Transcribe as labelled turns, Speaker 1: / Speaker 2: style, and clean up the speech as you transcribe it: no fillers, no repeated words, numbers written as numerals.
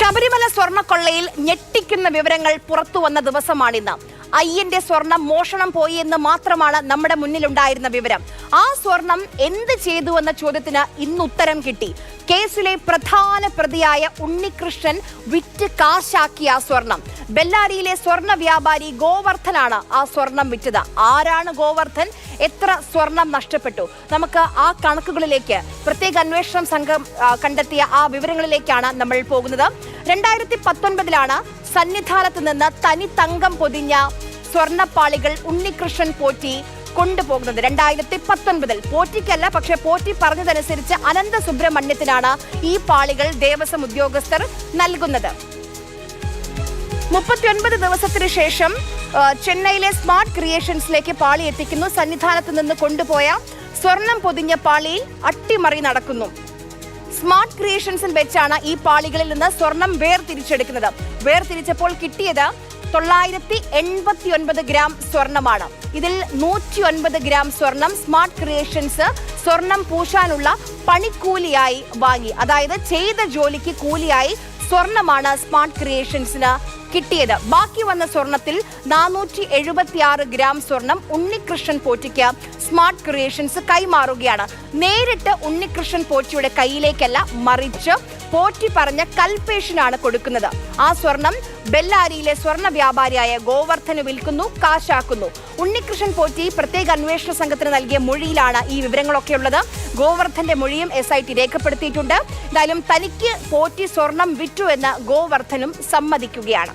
Speaker 1: ശബരിമല സ്വർണ്ണക്കൊള്ളയിൽ ഞെട്ടിക്കുന്ന വിവരങ്ങൾ പുറത്തുവന്ന ദിവസമാണിന്ന്. അയ്യന്റെ സ്വർണം മോഷണം പോയി എന്ന് മാത്രമാണ് നമ്മുടെ മുന്നിലുണ്ടായിരുന്ന വിവരം. ആ സ്വർണം എന്ത് ചെയ്തുവെന്ന ചോദ്യത്തിന് ഇന്ന് ഉത്തരം കിട്ടി. കേസിലെ പ്രധാന പ്രതിയായ ഉണ്ണികൃഷ്ണൻ വിറ്റ് കാശാക്കിയ ആ സ്വർണം. ബെല്ലാരിയിലെ സ്വർണ്ണ വ്യാപാരി ഗോവർദ്ധനാണ് ആ സ്വർണം വിറ്റത്. ആരാണ് ഗോവർദ്ധൻ? എത്ര സ്വർണം നഷ്ടപ്പെട്ടു? നമുക്ക് ആ കണക്കുകളിലേക്ക്, പ്രത്യേക അന്വേഷണ സംഘം കണ്ടെത്തിയ ആ വിവരങ്ങളിലേക്കാണ് നമ്മൾ പോകുന്നത്. 2019 സന്നിധാനത്ത് നിന്ന് തനി തങ്കം പൊതിഞ്ഞ സ്വർണ്ണപ്പാളികൾ ഉണ്ണികൃഷ്ണൻ പോറ്റി കൊണ്ടുപോകുന്നത്. 2019 പോറ്റിക്കല്ല, പക്ഷെ പോറ്റി പറഞ്ഞതനുസരിച്ച് അനന്ത സുബ്രഹ്മണ്യത്തിനാണ് ഈ പാളികൾ ദേവസ്വം ഉദ്യോഗസ്ഥർ നൽകുന്നത്. 39 ദിവസത്തിന് ശേഷം ചെന്നൈയിലെ സ്മാർട്ട് ക്രിയേഷൻസിലേക്ക് പാളി എത്തിക്കുന്നു. സന്നിധാനത്ത് നിന്ന് കൊണ്ടുപോയ സ്വർണം പൊതിഞ്ഞ പാളിയിൽ അട്ടിമറി നടക്കുന്നു. സ്മാർട്ട് ക്രിയേഷൻസിൽ വെച്ചാണ് ഈ പാളികളിൽ നിന്ന് സ്വർണം വേർതിരിച്ചെടുക്കുന്നത്. വേർതിരിച്ചപ്പോൾ കിട്ടിയത് 989 ഗ്രാം സ്വർണമാണ്. ഇതിൽ 109 ഗ്രാം സ്വർണം സ്മാർട്ട് ക്രിയേഷൻസ് സ്വർണം പൂശാനുള്ള പണിക്കൂലിയായി വാങ്ങി. അതായത് ചെയ്ത ജോലിക്ക് കൂലിയായി സ്വർണമാണ് സ്മാർട്ട് ക്രിയേഷൻസിന് കിട്ടിയത്. ബാക്കി വന്ന സ്വർണത്തിൽ 476 ഗ്രാം സ്വർണം ഉണ്ണികൃഷ്ണൻ പോറ്റിക്ക് സ്മാർട്ട് ക്രിയേഷൻസ് കൈമാറുകയാണ്. നേരിട്ട് ഉണ്ണികൃഷ്ണൻ പോറ്റിയുടെ കയ്യിലേക്കല്ല, മറിച്ച് പോറ്റി പറഞ്ഞ കൽപേഷിനാണ് കൊടുക്കുന്നത്. ആ സ്വർണം ബെല്ലാരിയിലെ സ്വർണ്ണ വ്യാപാരിയായ ഗോവർദ്ധന് വിൽക്കുന്നു, കാശാക്കുന്നു. ഉണ്ണികൃഷ്ണൻ പോറ്റി പ്രത്യേക അന്വേഷണ സംഘത്തിന് നൽകിയ മൊഴിയിലാണ് ഈ വിവരങ്ങളൊക്കെ ഉള്ളത്. ഗോവർദ്ധന്റെ മൊഴിയും SIT രേഖപ്പെടുത്തിയിട്ടുണ്ട്. എന്തായാലും തനിക്ക് പോറ്റി സ്വർണം വിറ്റു എന്ന് ഗോവർദ്ധനും സമ്മതിക്കുകയാണ്.